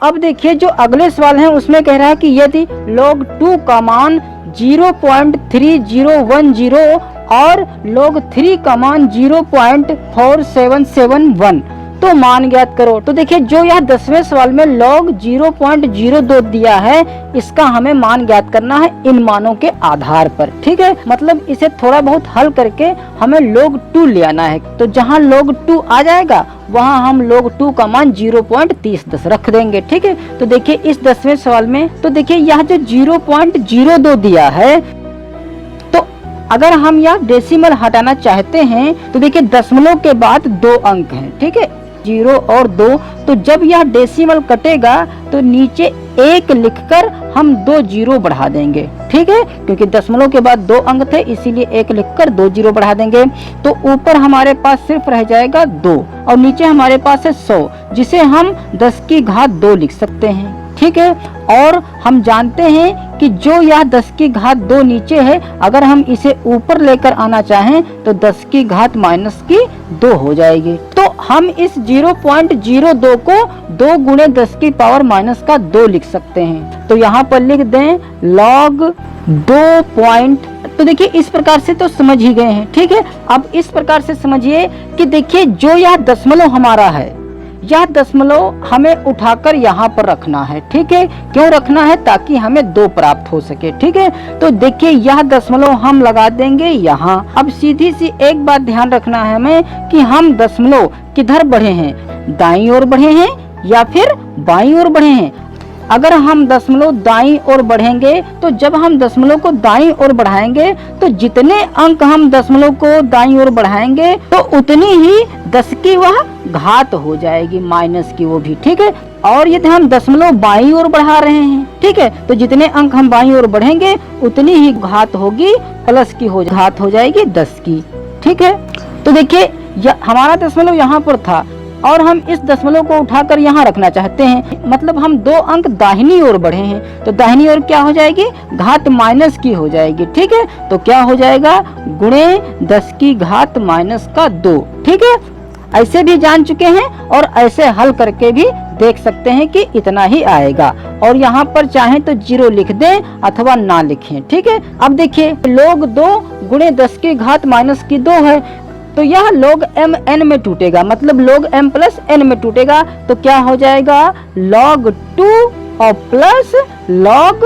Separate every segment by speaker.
Speaker 1: अब देखिए जो अगले सवाल है उसमें कह रहा है कि यदि log 2 का मान 0.3010 और log 3 का मान 0.4771 तो मान ज्ञात करो। तो देखिए जो यह 10वें सवाल में log 0.02 दिया है, इसका हमें मान ज्ञात करना है इन मानों के आधार पर। ठीक है, मतलब इसे थोड़ा बहुत हल करके हमें log 2 ले आना है। तो जहां log 2 आ जाएगा वहां हम log 2 का मान 0.3010 रख देंगे। ठीक है, तो देखिए इस 10वें सवाल में तो देखिए यह जो 0.02 दिया है, तो अगर हम यह डेसिमल हटाना चाहते हैं तो देखिए दशमलव के बाद 2 अंक हैं। ठीक है, 0 और 2, तो जब यह डेसिमल कटेगा तो नीचे 1 लिखकर हम 2 जीरो बढ़ा देंगे। ठीक है, क्योंकि दशमलव के बाद 2 अंक थे इसीलिए 1 लिखकर 2 जीरो बढ़ा देंगे। तो ऊपर हमारे पास सिर्फ रह जाएगा 2 और नीचे हमारे पास है 100, जिसे हम 10 की घात 2 लिख सकते हैं। ठीक है, और हम जानते हैं कि जो यह 10 की घात 2 नीचे है, अगर हम इसे ऊपर लेकर आना चाहें तो 10 की घात माइनस की 2 हो जाएगी। तो हम इस 0.02 को 2 गुणे 10 की पावर माइनस का 2 लिख सकते हैं। तो यहाँ पर लिख दें log 2 तो देखिए इस प्रकार से तो समझ ही गए हैं। ठीक है, अब इस प्रकार से समझिए कि देखिए जो यह दशमलव हमारा है, यह दशमलव हमें उठाकर यहाँ पर रखना है। ठीक है, क्यों रखना है? ताकि हमें 2 प्राप्त हो सके। ठीक है, तो देखिए यह दशमलव हम लगा देंगे यहाँ। अब सीधी सी एक बात ध्यान रखना है हमें कि हम दशमलव किधर बढ़े हैं, दाईं ओर बढ़े हैं या फिर बाईं ओर बढ़े हैं। अगर हम दशमलव दाईं ओर बढ़ेंगे तो जब हम दशमलव को दाईं ओर बढ़ाएंगे तो जितने अंक हम दशमलव को दाईं ओर बढ़ाएंगे तो उतनी ही 10 की वह घात हो जाएगी, माइनस की वो भी। ठीक है, और यदि हम दशमलव बाईं ओर बढ़ा रहे हैं, ठीक है, तो जितने अंक हम बाईं ओर बढ़ेंगे उतनी ही घात होगी, प्लस की घात हो जाएगी 10 की। ठीक है, तो देखिए हमारा दशमलव यहाँ पर था और हम इस दशमलव को उठाकर यहाँ रखना चाहते हैं, मतलब हम 2 अंक दाहिनी ओर बढ़े हैं, तो दाहिनी ओर क्या हो जाएगी, घात माइनस की हो जाएगी। ठीक है, तो क्या हो जाएगा, गुणे 10 की घात माइनस का 2। ठीक है, ऐसे भी जान चुके हैं और ऐसे हल करके भी देख सकते हैं कि इतना ही आएगा। और यहाँ पर चाहे तो 0 लिख दें अथवा ना लिखें। ठीक है, अब देखिए log 2 गुणे 10 की घात माइनस की 2 है, तो यह log m n में टूटेगा, मतलब log m प्लस n में टूटेगा। तो क्या हो जाएगा, log 2 और प्लस log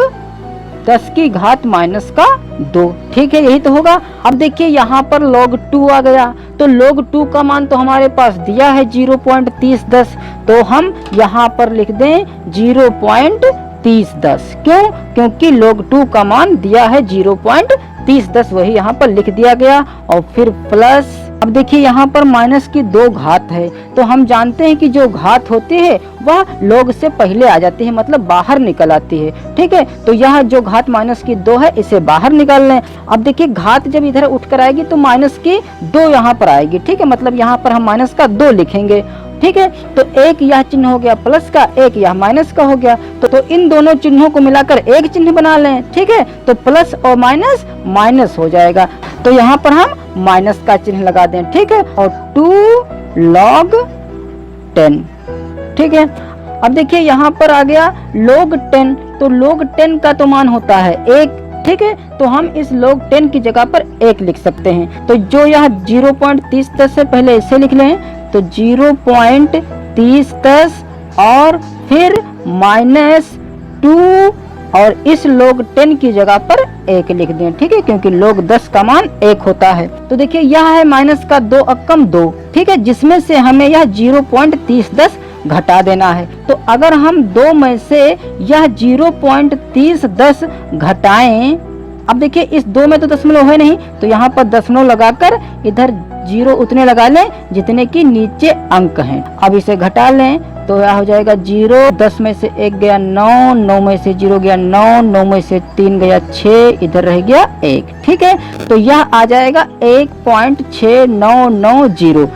Speaker 1: 10 की घात माइनस का 2। ठीक है, यही तो होगा। अब देखिए यहाँ पर log 2 आ गया, तो log 2 का मान तो हमारे पास दिया है 0.3010, तो हम यहाँ पर लिख दें 0.3010। क्यों? क्योंकि log 2 का मान दिया है 0.3010, वही यहाँ पर लिख दिया गया। और फिर प्लस, अब देखिए यहाँ पर माइनस की 2 घात है, तो हम जानते हैं कि जो घात होती है वह log से पहले आ जाती है, मतलब बाहर निकल आती है। ठीक है, तो यह जो घात माइनस की 2 है इसे बाहर निकाल लें। अब देखिए घात जब इधर उठकर आएगी तो माइनस की 2 यहाँ पर आएगी। ठीक है, मतलब यहाँ पर हम माइनस का 2 लिखेंगे। ठीक है, तो एक यह चिन्ह हो गया प्लस का, एक यह माइनस का हो गया, तो इन दोनों चिन्हों को मिलाकर एक चिन्ह बना लें। ठीक है, तो प्लस और माइनस माइनस हो जाएगा, तो यहाँ पर हम माइनस का चिन्ह लगा दें। ठीक है, और 2 log 10। ठीक है, अब देखिए यहाँ पर आ गया log 10, तो log 10 का तो मान होता है 1। ठीक है, तो हम इस log 10 की जगह पर 1 लिख सकते हैं। तो जो यह 0.3010 से पहले इसे लिख लें, तो 0.3010 और फिर -2 और इस log 10 की जगह पर 1 लिख दें। ठीक है, क्योंकि log 10 का मान 1 होता है। तो देखिए यह है माइनस का 2 अक्कम 2। ठीक है, जिसमें से हमें यह 0.3010 घटा देना है। तो अगर हम 2 में से यह 0.3010 घटाएं, अब देखिए इस 2 में तो दशमलव है नहीं, तो यहाँ पर दशमलव लगाकर इधर 0 उतने लगा लें जितने की नीचे अंक हैं। अब इसे घटा लें तो यह हो जाएगा 0, 10 में से 1 गया 9, 9 में से 0 गया 9, 9 में से 3 गया 6, इधर रह गया 1। ठीक है, तो यह आ जाएगा 1.6990।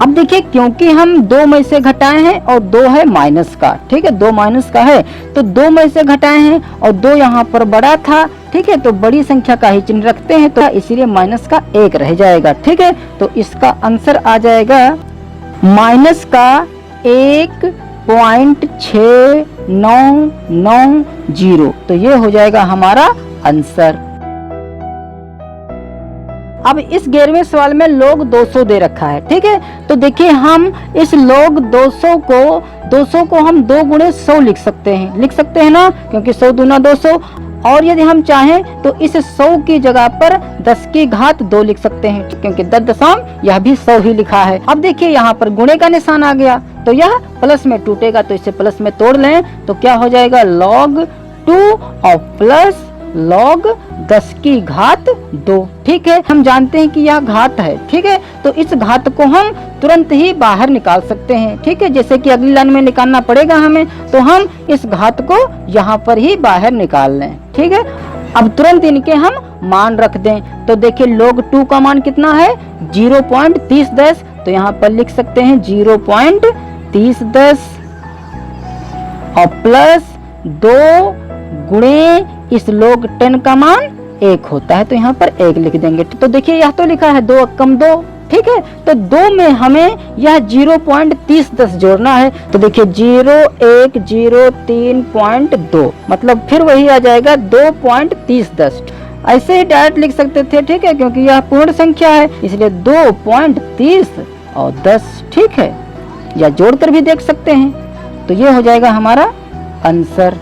Speaker 1: अब देखिए क्योंकि हम 2 में से घटाए हैं और 2 है माइनस का। ठीक है, 2 माइनस का है, तो 2 में से घटाए हैं और 2 यहाँ पर बड़ा था। ठीक है, तो बड़ी संख्या का ही चिन्ह रखते हैं, तो इसीलिए माइनस का 1 रह जाएगा। ठीक है, तो इसका आंसर आ जाएगा माइनस का 1 0.6990। तो ये हो जाएगा हमारा आंसर। अब इस 11वें सवाल में log 200 दे रखा है, ठीक है। तो देखिए हम इस log 200 को हम 2 गुणे 100 लिख सकते हैं ना, क्योंकि 100 दूना 200। और यदि हम चाहें तो इस 100 की जगह पर 10 की घात 2 लिख सकते हैं, क्योंकि 10 दशम यह भी 100 ही लिखा है। अब देखिए यहाँ पर गुणे का निशान आ गया, तो यह प्लस में टूटेगा, तो इसे प्लस में तोड़ लें तो क्या हो जाएगा log 2 और प्लस log 10 की घात 2। ठीक है, हम जानते हैं कि यह घात है, ठीक है। तो इस घात को हम तुरंत ही बाहर निकाल सकते हैं, ठीक है। जैसे कि अगली लाइन में निकालना पड़ेगा हमें, तो हम इस घात को यहाँ पर ही बाहर निकाल लें, ठीक है। अब तुरंत इनके हम मान रख दें। तो देखिए log 2 का मान कितना है 0.3010, तो यहाँ पर लिख सकते हैं 0.3010 और प्लस 2 गुणे इस log 10 का मान 1 होता है, तो यहाँ पर 1 लिख देंगे। तो देखिए यह तो लिखा है 2 कम 2, ठीक है। तो 2 में हमें यह 0.3010 जोड़ना है, तो देखिए 0103.2 मतलब फिर वही आ जाएगा 2.3010। ऐसे ही डायरेक्ट लिख सकते थे, ठीक है, क्योंकि यह पूर्ण संख्या है, इसलिए 2.30 और 10, ठीक है। या जोड़कर भी देख सकते हैं, तो ये हो जाएगा हमारा आंसर।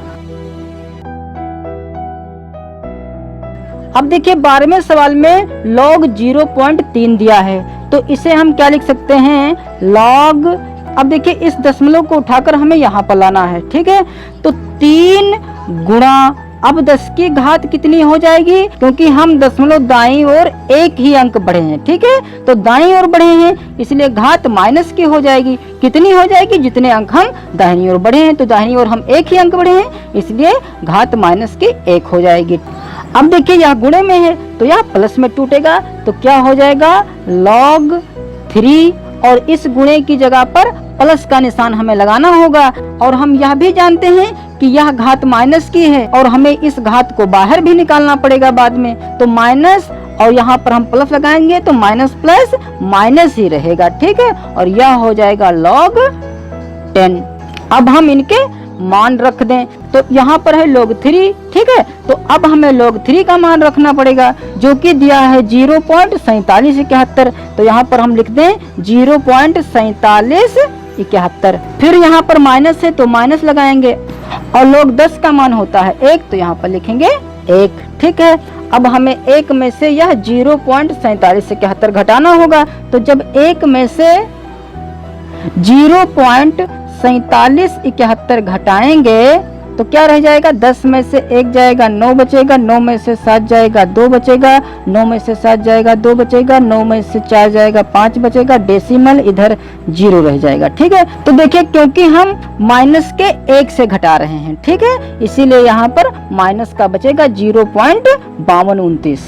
Speaker 1: अब देखिए 12वें सवाल में log 0.3 दिया है, तो इसे हम क्या लिख सकते हैं log। अब देखिए इस दशमलव को उठाकर हमें यहाँ पर लाना है, ठीक है। तो 3 गुणा, अब 10 की घात कितनी हो जाएगी, क्योंकि हम दशमलव दाईं ओर 1 ही अंक बढ़े हैं, ठीक है। तो दाईं ओर बढ़े हैं, इसलिए घात माइनस की हो जाएगी। कितनी हो जाएगी, जितने अंक हम दाहिनी ओर बढ़े हैं। तो दाहिनी ओर हम 1 ही अंक बढ़े हैं, इसलिए घात माइनस की 1 हो जाएगी। अब देखिए यह गुणे में है, तो यह प्लस में टूटेगा, तो क्या हो जाएगा log 3, और इस गुणे की जगह पर प्लस का निशान हमें लगाना होगा। और हम यह भी जानते हैं कि यह घात माइनस की है, और हमें इस घात को बाहर भी निकालना पड़ेगा बाद में। तो माइनस और यहाँ पर हम प्लस लगाएंगे, तो माइनस प्लस माइनस ही रहेगा, ठीक है। और यह हो जाएगा log 10। अब हम इनके मान रख दें, तो यहाँ पर है log 3, ठीक है। तो अब हमें log 3 का मान रखना पड़ेगा, जो कि दिया है 0.4771। तो यहाँ पर हम लिख दें 0.4771। फिर यहाँ पर माइनस है, तो माइनस लगाएंगे, और log 10 का मान होता है 1, तो यहाँ पर लिखेंगे 1, ठीक है। अब हमें 1 में से यह 0.4771 घटाना होगा। तो जब 1 में से 0.4771 घटाएंगे तो क्या रह जाएगा, 10 में से 1 जाएगा 9 बचेगा, 9 में से 7 जाएगा 2 बचेगा, 9 में से 7 जाएगा 2 बचेगा, 9 में से 4 जाएगा 5 बचेगा, डेसिमल इधर 0 रह जाएगा, ठीक है। तो देखिए क्योंकि हम माइनस के 1 से घटा रहे हैं, ठीक है, इसीलिए यहाँ पर माइनस का बचेगा 0.5229।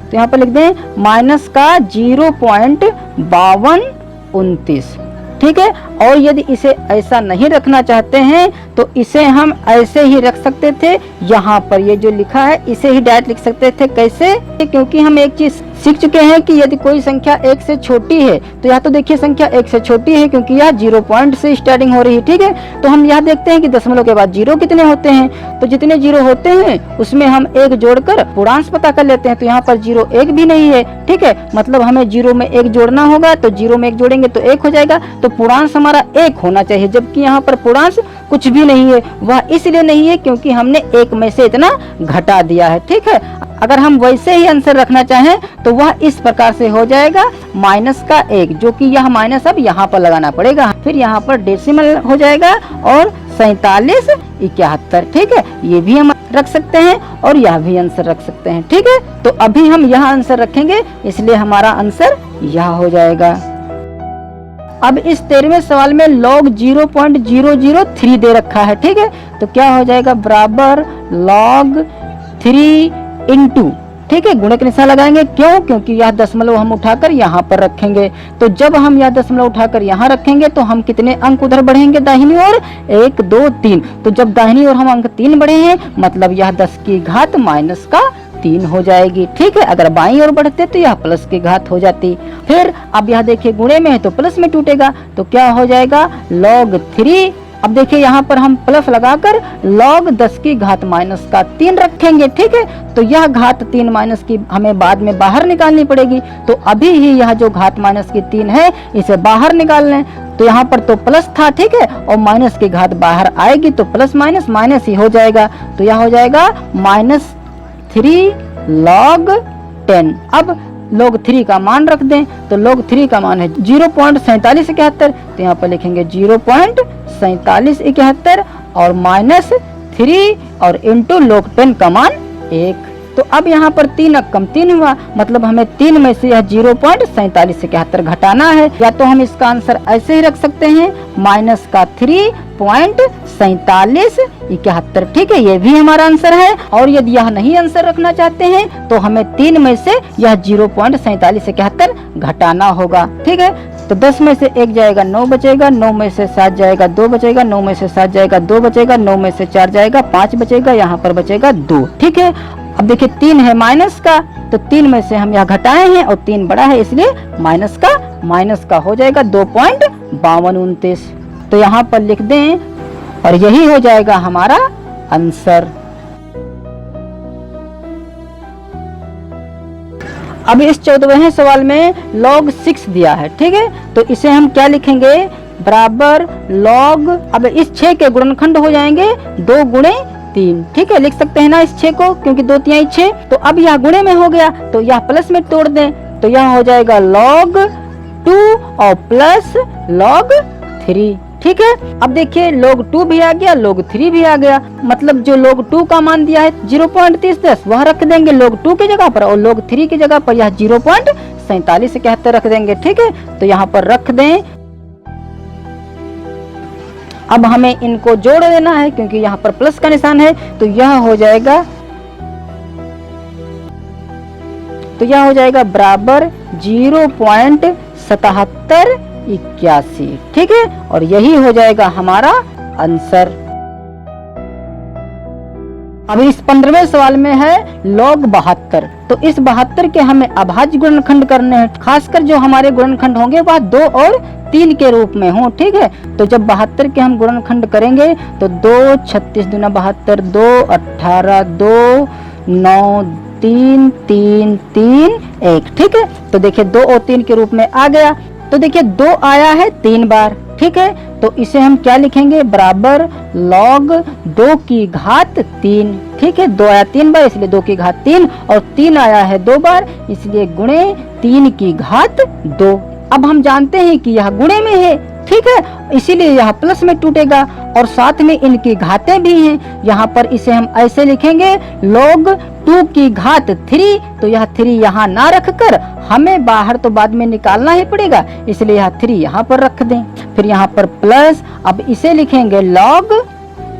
Speaker 1: तो यहाँ पर लिख दें माइनस का 0.5229, ठीक है। और यदि इसे ऐसा नहीं रखना चाहते हैं तो इसे हम ऐसे ही रख सकते थे, यहाँ पर ये जो लिखा है इसे ही डायरेक्ट लिख सकते थे। कैसे, क्योंकि हम एक चीज सीख चुके हैं कि यदि कोई संख्या 1 से छोटी है, तो यहाँ तो देखिए संख्या 1 से छोटी है, क्योंकि यह 0 पॉइंट से स्टार्टिंग हो रही है, ठीक है। तो हम यहाँ देखते हैं कि दशमलव के बाद 0 कितने होते हैं, तो जितने 0 होते हैं उसमें हम 1 जोड़कर पूर्णांश पता कर लेते हैं। तो यहाँ पर 0 1 भी नहीं है, ठीक है, मतलब हमें 0 में 1 जोड़ना होगा, तो 0 में 1 जोड़ेंगे तो 1 हो जाएगा। तो पूर्णांश हमारा 1 होना चाहिए, जबकि यहाँ पर पूर्णांश कुछ भी नहीं है। वह इसलिए नहीं है क्योंकि हमने 1 में से इतना घटा दिया है, ठीक है। अगर हम वैसे ही आंसर रखना चाहें तो वह इस प्रकार से हो जाएगा माइनस का 1, जो कि यह माइनस अब यहाँ पर लगाना पड़ेगा, फिर यहाँ पर डेसिमल हो जाएगा और 4771, ठीक है। ये भी हम रख सकते हैं और यह भी आंसर रख सकते हैं, ठीक है। तो अभी हम यह आंसर रखेंगे, इसलिए हमारा आंसर यह हो जाएगा। अब इस 13वें सवाल में log 0.003 दे रखा है, ठीक है। तो क्या हो जाएगा, बराबर log 3 इंटू, ठीक है, गुणे का निशान लगाएंगे। क्यों, क्योंकि यह दशमलव हम उठाकर यहाँ पर रखेंगे। तो जब हम यह दशमलव उठाकर यहाँ रखेंगे तो हम कितने अंक उधर बढ़ेंगे दाहिनी ओर, 1 2 3। तो जब दाहिनी ओर हम अंक 3 बढ़े हैं, मतलब यह 10 की घात माइनस का 3 हो जाएगी, ठीक है। अगर बाईं ओर बढ़ते तो यह प्लस की घात हो जाती। फिर अब यह देखिए गुणे में है तो प्लस में टूटेगा, तो क्या हो जाएगा log 3 अब देखिए यहाँ पर हम प्लस लगाकर log 10 की घात माइनस का 3 रखेंगे, ठीक है। तो यह घात 3 माइनस की हमें बाद में बाहर निकालनी पड़ेगी, तो अभी ही यह जो घात माइनस की 3 है इसे बाहर निकाल लें। तो यहाँ पर तो प्लस था, ठीक है, और माइनस की घात बाहर आएगी तो प्लस माइनस माइनस ही हो जाएगा। तो यह हो जाएगा -3 log 10। अब log 3 का मान रख दें, तो log 3 का मान है 0.4771। तो यहाँ पर लिखेंगे 0.4771 और -3 और इंटू log 10 का मान 1। तो अब यहाँ पर 3 कम 3 हुआ, मतलब हमें 3 में से यह 0.4771 घटाना है। या तो हम इसका आंसर ऐसे ही रख सकते हैं -3.4771, ठीक है, ये भी हमारा आंसर है। और यदि यह नहीं आंसर रखना चाहते हैं तो हमें 3 में से यह 0.4771 घटाना होगा, ठीक है। तो 10 में से 1 जाएगा, 9 बचेगा, 9 में से 7 जाएगा, 2 बचेगा, 9 में से 7 जाएगा, 2 बचेगा, 9 में से 4 जाएगा, 5 बचेगा, यहाँ पर बचेगा 2, ठीक है। अब देखिए 3 है माइनस का, तो 3 में से हम यह घटाए हैं और 3 बड़ा है इसलिए माइनस का हो जाएगा 2.5229। तो यहाँ पर लिख दें और यही हो जाएगा हमारा आंसर। अब इस 14वें सवाल में log 6 दिया है, ठीक है। तो इसे हम क्या लिखेंगे, बराबर log, अब इस 6 के गुणनखंड हो जाएंगे 2 गुणे 3, ठीक है, लिख सकते हैं ना इस 6 को, क्योंकि 2 तिहाई 6। तो अब यह गुणे में हो गया तो यह प्लस में तोड़ दें, तो यह हो जाएगा log 2 और प्लस log 3, ठीक है। अब देखिए log 2 भी आ गया, log 3 भी आ गया, मतलब जो log 2 का मान दिया है 0.3010 वह रख देंगे log 2 की जगह पर, और log 3 की जगह पर यह 0.4771 रख देंगे, ठीक है। तो यहाँ पर रख दें। अब हमें इनको जोड़ देना है क्योंकि यहाँ पर प्लस का निशान है, तो यह हो जाएगा बराबर 0.7781, ठीक है, और यही हो जाएगा हमारा आंसर। अब इस 15वें सवाल में है log 72। तो इस 72 के हमें अभाज्य गुणनखंड करने हैं, खासकर जो हमारे गुणनखंड होंगे वह 2 और 3 के रूप में हो, ठीक है। तो जब 72 के हम गुणनखंड करेंगे तो 2 36 दूना 72, 2 18, 2 9 3 3 3 1, ठीक है। तो देखिए 2 और 3 के रूप में आ गया। तो देखिए 2 आया है 3 बार, ठीक है। तो इसे हम क्या लिखेंगे, बराबर log 2 की घात 3, ठीक है। 2 आया 3 बार इसलिए 2 की घात 3, और 3 आया है 2 बार इसलिए गुणे 3 की घात 2। अब हम जानते हैं कि यह गुणे में है, ठीक है, इसीलिए यह प्लस में टूटेगा और साथ में इनकी घातें भी हैं। यहाँ पर इसे हम ऐसे लिखेंगे log 2 की घात 3, तो यह 3 यहाँ ना रखकर हमें बाहर तो बाद में निकालना ही पड़ेगा, इसलिए यह 3 यहाँ पर रख दें। फिर यहाँ पर प्लस, अब इसे लिखेंगे log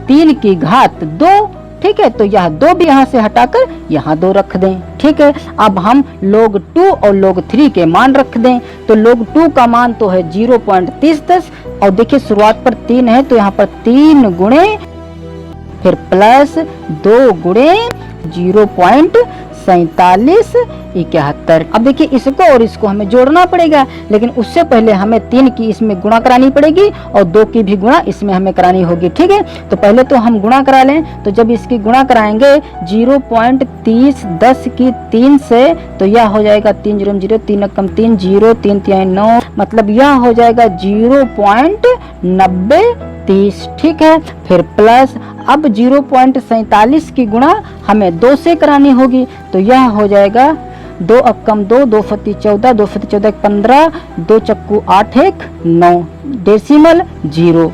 Speaker 1: 3 की घात 2, ठीक है। तो यह 2 भी यहाँ से हटाकर यहाँ 2 रख दें, ठीक है। अब हम log 2 और log 3 के मान रख दें। तो log 2 का मान तो है 0.3010, और देखिए शुरुआत पर 3 है तो यहाँ पर 3 गुणे फिर प्लस 2 गुणे 0.4771। अब देखिए इसको और इसको हमें जोड़ना पड़ेगा, लेकिन उससे पहले हमें 3 की इसमें गुणा करानी पड़ेगी और 2 की भी गुणा इसमें हमें करानी होगी, ठीक है। तो पहले तो हम गुणा करा लें। तो जब इसकी गुणा कराएंगे 0.3010 की 3 से, तो यह हो जाएगा 3 0 0 3 कम 3 0 3 3 9, मतलब यह हो जाएगा 0.9030, ठीक है। फिर प्लस, अब 0.47 की गुणा हमें 2 से करानी होगी, तो यह हो जाएगा 2 अक्कम 2, 2 फती 14, 2 फती 14 15, 2 चक्कू 8 1 9, डेसिमल 0।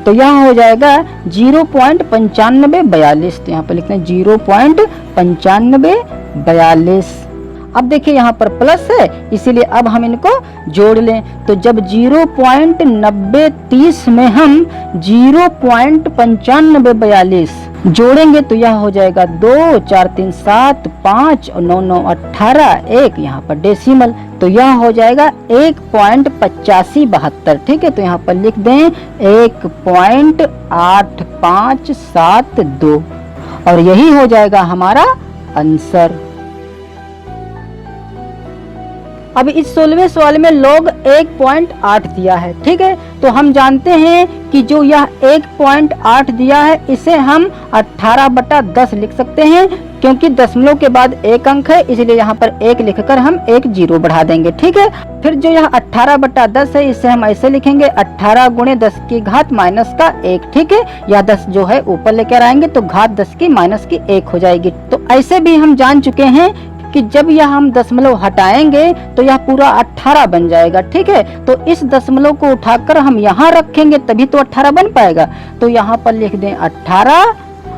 Speaker 1: तो यह हो जाएगा 0.9542। तो यहाँ पर लिखते हैं 0.9542। अब देखिए यहाँ पर प्लस है इसीलिए अब हम इनको जोड़ लें। तो जब 0.9030 में हम 0.9542 जोड़ेंगे तो यह हो जाएगा 2 4 3 7 5 और 9 9 18 1, यहाँ पर डेसिमल, तो यह हो जाएगा 1.8572, ठीक है। तो यहाँ पर लिख दें 1.8572 और यही हो जाएगा हमारा आंसर। अब इस 16वें सवाल में log 1.8 दिया है, ठीक है। तो हम जानते हैं कि जो यह 1.8 दिया है इसे हम 18/10 लिख सकते हैं, क्योंकि दशमलव के बाद एक अंक है इसलिए यहाँ पर 1 लिखकर हम एक 0 बढ़ा देंगे। ठीक है, फिर जो यह 18/10 है इसे हम ऐसे लिखेंगे 18 × 10 की घात -1। ठीक है, यह 10 जो है ऊपर लेकर आएंगे तो घात 10 की -1 हो जाएगी। तो ऐसे भी हम जान चुके हैं कि जब यह हम दशमलव हटाएंगे तो यह पूरा 18 बन जाएगा। ठीक है, तो इस दशमलव को उठाकर हम यहाँ रखेंगे तभी तो 18 बन पाएगा। तो यहाँ पर लिख दें 18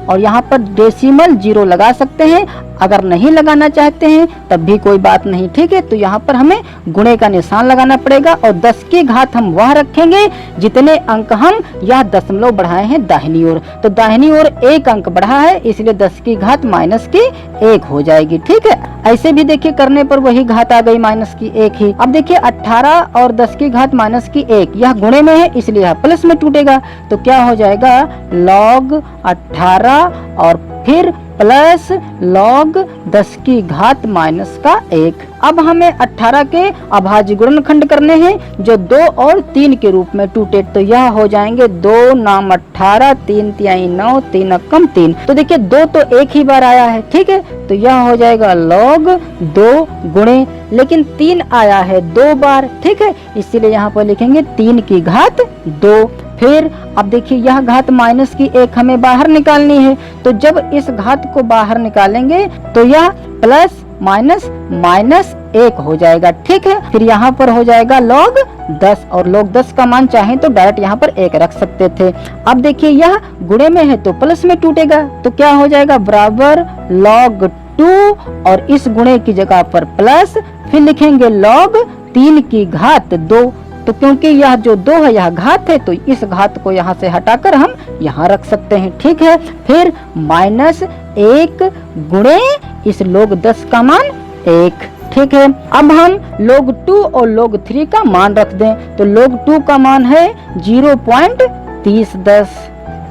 Speaker 1: और यहाँ पर डेसिमल 0 लगा सकते हैं। अगर नहीं लगाना चाहते हैं तब भी कोई बात नहीं। ठीक है, तो यहाँ पर हमें गुणे का निशान लगाना पड़ेगा और 10 की घात हम वह रखेंगे जितने अंक हम यह दशमलव बढ़ाए हैं दाहिनी ओर। तो दाहिनी ओर 1 अंक बढ़ा है इसलिए 10 की घात -1 हो जाएगी। ठीक है, ऐसे भी देखिए करने पर वही घात आ गई -1 ही। अब देखिए 18 और 10 की घात -1 यह गुणे में है इसलिए यह प्लस में टूटेगा। तो क्या हो जाएगा log 18 और फिर प्लस log 10 की घात -1। अब हमें 18 के अभाज्य गुणनखंड करने हैं जो 2 और 3 के रूप में टूटे। तो यह हो जाएंगे 2 नाम 18, 3 तिहाई 9, 3 एकम 3। तो देखिए 2 तो एक ही बार आया है। ठीक है, तो यह हो जाएगा log 2 गुणे, लेकिन 3 आया है 2 बार। ठीक है, इसीलिए यहाँ पर लिखेंगे 3 की घात 2। फिर अब देखिए यह घात -1 हमें बाहर निकालनी है। तो जब इस घात को बाहर निकालेंगे तो यह प्लस माइनस -1 हो जाएगा। ठीक है, फिर यहाँ पर हो जाएगा log 10 और log 10 का मान चाहे तो डायरेक्ट यहाँ पर 1 रख सकते थे। अब देखिए यह गुणे में है तो प्लस में टूटेगा। तो क्या हो जाएगा बराबर log 2 और इस गुणे की जगह पर प्लस, फिर लिखेंगे log 3 की घात 2। तो क्योंकि यह जो 2 है यह घात है तो इस घात को यहाँ से हटाकर हम यहाँ रख सकते हैं। ठीक है, फिर -1 गुणे इस log 10 का मान 1। ठीक है, अब हम log 2 और log 3 का मान रख दें। तो log 2 का मान है 0.3010,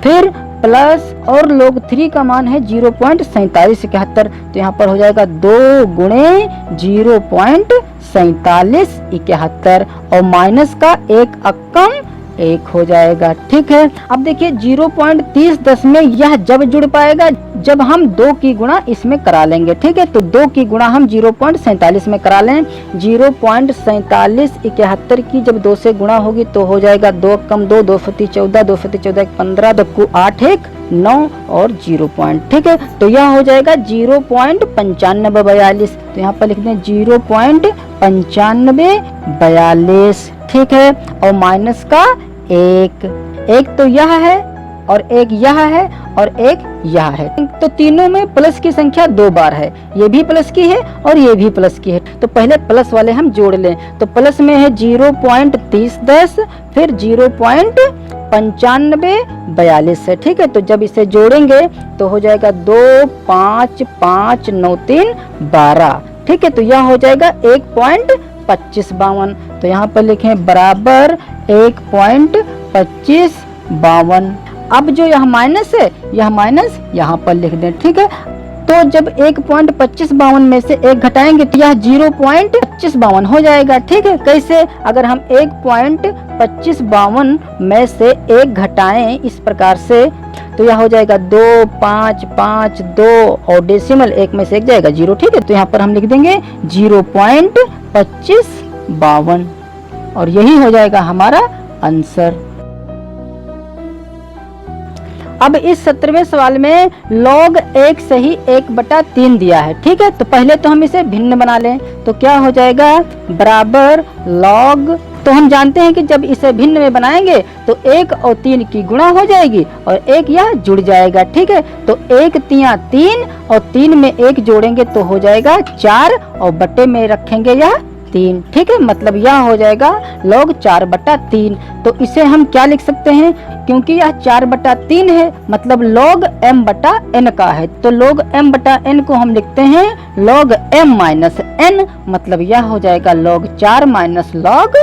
Speaker 1: फिर प्लस और log 3 का मान है 0.4771। तो यहाँ पर हो जाएगा 2 गुणे 0.4771 और माइनस का 1 एकम 1 हो जाएगा। ठीक है, अब देखिए 0.3010 में यह जब जुड़ पाएगा जब हम 2 की गुणा इसमें करा लेंगे। ठीक है, तो 2 की गुणा हम 0.47 में करा लें। 0.4771 की जब 2 से गुणा होगी तो हो जाएगा 2 कम 2, 2 फती 14, 2 फती 14 15, 2 को 8 1 9 और 0 पॉइंट। ठीक है, तो यह हो जाएगा 0.9542। तो यहाँ पर लिख दें 0.9542। ठीक है, और माइनस का 1 तो यह है और 1 यह है और 1 यह है। तो तीनों में प्लस की संख्या 2 बार है, ये भी प्लस की है और ये भी प्लस की है। तो पहले प्लस वाले हम जोड़ लें। तो प्लस में है 0.3010 फिर 0.9542 है। ठीक है, तो जब इसे जोड़ेंगे तो हो जाएगा 2 5 5 9 3 12। ठीक है, तो यह हो जाएगा 1.2552। तो यहाँ पर लिखें बराबर 1.2552। अब जो यह माइनस है यह माइनस यहाँ पर लिख दें। ठीक है, तो जब 1.2552 में से 1 घटाएंगे तो यह 0.2552 हो जाएगा। ठीक है, कैसे? अगर हम 1.2552 में से 1 घटाएं इस प्रकार से तो यह हो जाएगा 2 5 5 2 और डेसिमल 1 में से 1 जाएगा 0। ठीक है, तो यहाँ पर हम लिख देंगे 0.2552 और यही हो जाएगा हमारा आंसर। अब इस 17वें सवाल में log 1 से ही 1/3 दिया है। ठीक है, तो पहले तो हम इसे भिन्न बना लें। तो क्या हो जाएगा बराबर log, तो हम जानते हैं कि जब इसे भिन्न में बनाएंगे तो 1 और 3 की गुणा हो जाएगी और 1 यह जुड़ जाएगा। ठीक है, तो 1 तिया 3 और 3 में 1 जोड़ेंगे तो हो जाएगा 4 और बटे में रखेंगे यह 3। ठीक है, मतलब यह हो जाएगा log 4/3। तो इसे हम क्या लिख सकते हैं, क्योंकि यह 4/3 है मतलब log m/n का है। तो log m/n को हम लिखते हैं log m-n, मतलब यह हो जाएगा log 4 माइनस log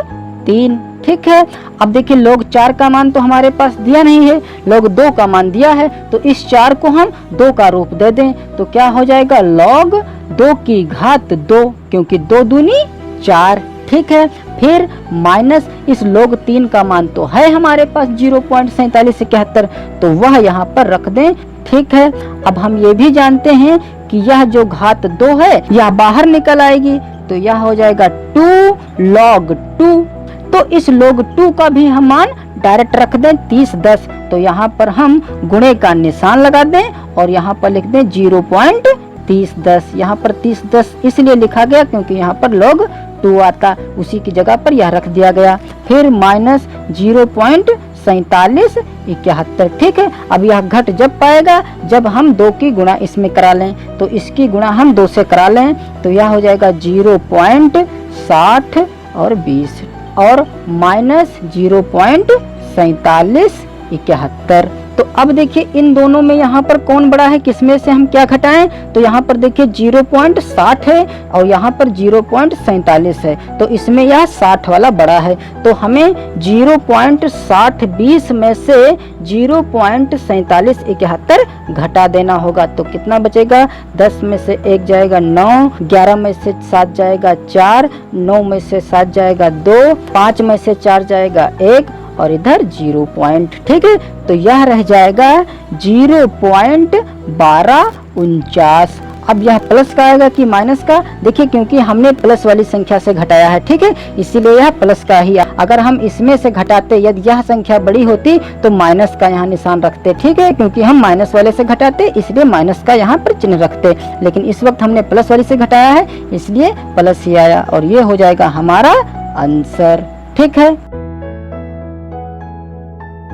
Speaker 1: 3। ठीक है, अब देखिए log 4 का मान तो हमारे पास दिया नहीं है, log 2 का मान दिया है। तो इस 4 को हम 2 का रूप दे दें तो क्या हो जाएगा log 2 की घात 2, क्योंकि 2 दूनी 4। ठीक है, फिर माइनस इस log 3 का मान तो है हमारे पास 0.4771, तो वह यहाँ पर रख दें। ठीक है, अब हम ये भी जानते हैं कि यह जो घात 2 है यह बाहर निकल आएगी, तो यह हो जाएगा 2 log 2। तो इस log 2 का भी हम मान डायरेक्ट रख दें 3010, तो यहाँ पर हम गुणे का निशान लगा दें और यहाँ पर लिख दें 0.3010। यहाँ पर 3010 इसलिए लिखा गया क्योंकि यहाँ पर log 2 आता, उसी की जगह पर यह रख दिया गया। फिर माइनस 0.4771। ठीक है, अब यह घट जब पाएगा जब हम 2 की गुणा इसमें करा लें, तो इसकी गुणा हम 2 से करा लें, तो यह हो जाएगा 0.60 और 20 और माइनस 0.4771। तो अब देखिए इन दोनों में यहाँ पर कौन बड़ा है, किसमें से हम क्या घटाएं, तो यहाँ पर देखिए 0.60 है और यहाँ पर 0.47 है, तो इसमें यह 60 वाला बड़ा है, तो हमें 0.6020 में से 0.4771 घटा देना होगा। तो कितना बचेगा, 10 में से 1 जाएगा 9, 11 में से 7 जाएगा 4, 9 में से 7 जाएगा 2, 5 में से 4 जाएगा 1 और इधर 0 पॉइंट। ठीक है, तो यह रह जाएगा 0.1249। अब यह प्लस का आएगा कि माइनस का, देखिए क्योंकि हमने प्लस वाली संख्या से घटाया है, ठीक है, इसीलिए यह प्लस का ही है। अगर हम इसमें से घटाते, यदि यह संख्या बड़ी होती तो माइनस का यहाँ निशान रखते, ठीक है, क्योंकि हम माइनस वाले से घटाते इसलिए माइनस का यहाँ पर चिन्ह रखते, लेकिन इस वक्त हमने प्लस वाली से घटाया है इसलिए प्लस ही आया और ये हो जाएगा हमारा आंसर। ठीक है,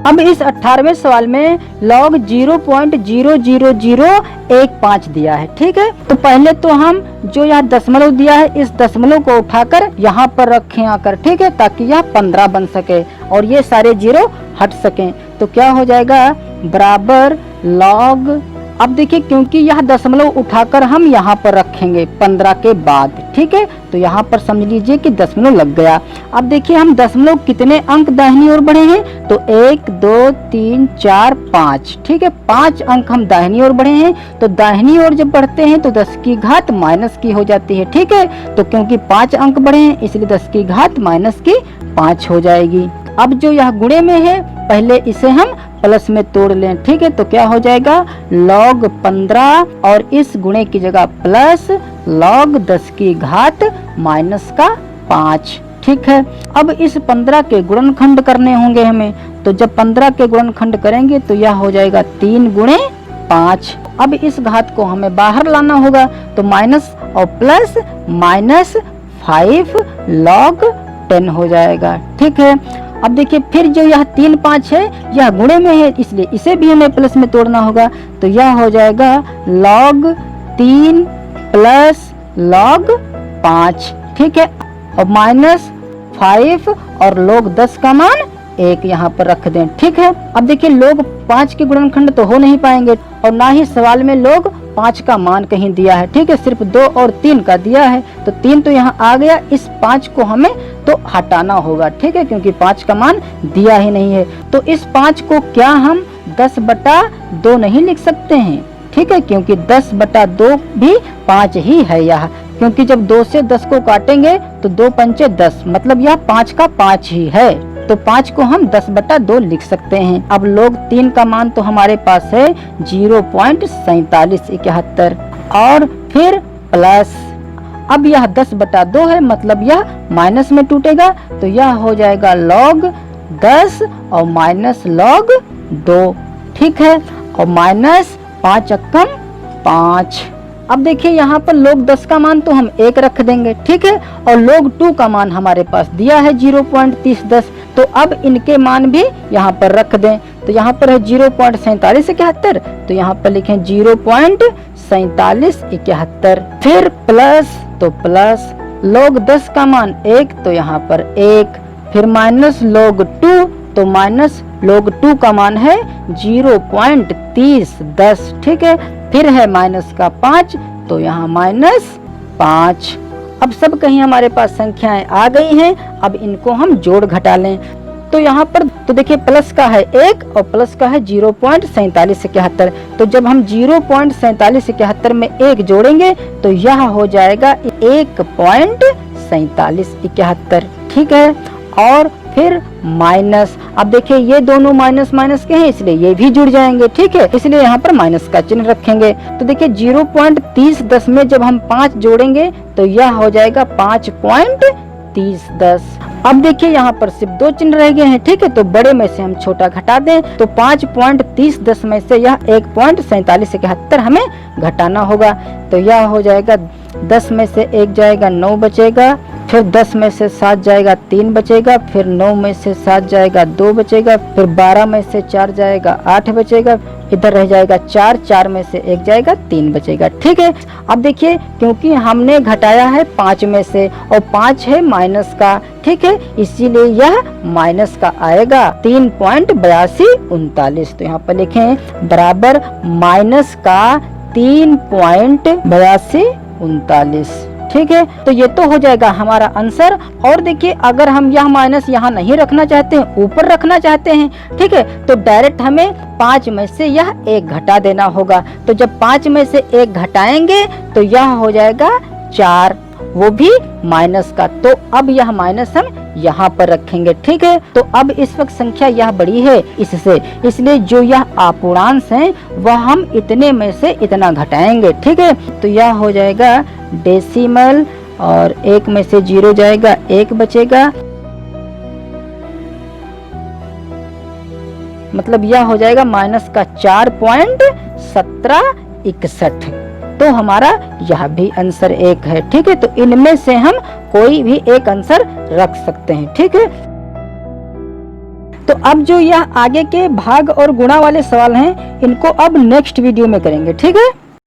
Speaker 1: अब इस 18वें सवाल में log 0.00015 दिया है। ठीक है, तो पहले तो हम जो यह दशमलव दिया है इस दशमलव को उठाकर यहाँ पर रखें आकर, ठीक है, ताकि यह 15 बन सके और ये सारे जीरो हट सकें। तो क्या हो जाएगा, बराबर log, अब देखिए क्योंकि यह दशमलव उठाकर हम यहाँ पर रखेंगे 15 के बाद, ठीक है, तो यहाँ पर समझ लीजिए कि दशमलव लग गया। अब देखिए हम दशमलव कितने अंक दाहिनी ओर बढ़े हैं, तो 1 2 3 4 5, ठीक है, 5 अंक हम दाहिनी ओर बढ़े हैं, तो दाहिनी ओर जब बढ़ते हैं तो 10 की घात माइनस की हो जाती है। ठीक है, तो क्योंकि 5 अंक बढ़े हैं इसलिए 10 की घात माइनस की 5 हो जाएगी। अब जो यह गुणे में है पहले इसे हम प्लस में तोड़ लें, ठीक है, तो क्या हो जाएगा log 15 और इस गुणे की जगह प्लस log 10 की घात माइनस का 5। ठीक है, अब इस 15 के गुणनखंड करने होंगे हमें, तो जब 15 के गुणनखंड करेंगे तो यह हो जाएगा 3 गुणे 5। अब इस घात को हमें बाहर लाना होगा, तो माइनस और प्लस माइनस 5 log 10 हो जाएगा। ठीक है, अब देखिए फिर जो यह 3 5 है यह गुणे में है इसलिए इसे भी हमें प्लस में तोड़ना होगा, तो यह हो जाएगा log 3 प्लस log 5। ठीक है, और माइनस 5 और log 10 का मान 1 यहाँ पर रख दें। ठीक है, अब देखिए log 5 के गुणनखंड तो हो नहीं पाएंगे और ना ही सवाल में log 5 का मान कहीं दिया है, ठीक है, सिर्फ 2 और 3 का दिया है, तो 3 तो यहाँ आ गया, इस 5 को हमें तो हटाना होगा, ठीक है, क्योंकि 5 का मान दिया ही नहीं है। तो इस 5 को क्या हम 10/2 नहीं लिख सकते हैं, ठीक है, क्योंकि 10/2 भी 5 ही है यह, क्योंकि जब 2 से 10 को काटेंगे तो 2 पंचे 10, मतलब यह 5 का 5 ही है, तो 5 को हम 10/2 लिख सकते हैं। अब log 3 का मान तो हमारे पास है 0.4771 और फिर प्लस, अब यह 10/2 है, मतलब यह माइनस में टूटेगा, तो यह हो जाएगा log 10 और माइनस log 2। ठीक है, और माइनस 5 एकम 5। अब देखिए यहाँ पर log 10 का मान तो हम 1 रख देंगे, ठीक है, और log 2 का मान हमारे पास दिया है 0.3010, तो अब इनके मान भी यहाँ पर रख दें, तो यहाँ पर है 0.4771, तो यहाँ पर लिखें 0.4771, फिर प्लस, तो प्लस log 10 का मान 1, तो यहाँ पर 1, फिर माइनस log 2, तो माइनस log 2 का मान है 0.3010। ठीक है, फिर है माइनस का 5, तो यहाँ माइनस 5। अब सब कहीं हमारे पास संख्याएं आ गई हैं, अब इनको हम जोड़ घटा लें, तो यहाँ पर तो देखिए प्लस का है 1 और प्लस का है 0.4771, तो जब हम 0.4771 में 1 जोड़ेंगे तो यह हो जाएगा 1.4771। ठीक है। और फिर माइनस, अब देखिए ये दोनों माइनस माइनस के हैं इसलिए ये भी जुड़ जाएंगे, ठीक है, इसलिए यहाँ पर माइनस का चिन्ह रखेंगे। तो देखिए 0.30 में जब हम 5 जोड़ेंगे तो यह हो जाएगा 5.30। अब देखिए यहाँ पर सिर्फ 2 चिन्ह रह गए हैं, ठीक है, तो बड़े में से हम छोटा घटा दें तो 5.30 में से यह 1.4771 हमें घटाना होगा। तो यह हो जाएगा 10 में से 1 जाएगा 9 बचेगा, फिर 10 में से 7 जाएगा 3 बचेगा, फिर 9 में से 7 जाएगा 2 बचेगा, फिर 12 में से 4 जाएगा 8 बचेगा, इधर रह जाएगा 4, 4 में से 1 जाएगा 3 बचेगा, ठीक है। अब देखिए क्योंकि हमने घटाया है 5 में से और 5 है माइनस का, ठीक है, इसीलिए यह माइनस का आएगा 3.8239। तो यहाँ पर लिखें बराबर माइनस का 3.8239, ठीक है। तो ये तो हो जाएगा हमारा आंसर। और देखिए अगर हम यह माइनस यहाँ नहीं रखना चाहते हैं, ऊपर रखना चाहते हैं, ठीक है, तो डायरेक्ट हमें 5 में से यह 1 घटा देना होगा। तो जब 5 में से 1 घटाएंगे तो यह हो जाएगा 4, वो भी माइनस का। तो अब यह माइनस हम यहाँ पर रखेंगे, ठीक है। तो अब इस वक्त संख्या यह बड़ी है इससे, इसलिए जो यह अपूर्णांश है वह हम इतने में से इतना घटाएंगे, ठीक है। तो यह हो जाएगा डेसिमल और 1 में से 0 जाएगा 1 बचेगा, मतलब यह हो जाएगा माइनस का 4.1761। तो हमारा यह भी आंसर 1 है, ठीक है। तो इनमें से हम कोई भी एक आंसर रख सकते हैं, ठीक है। तो अब जो यह आगे के भाग और गुणा वाले सवाल हैं इनको अब नेक्स्ट वीडियो में करेंगे, ठीक है।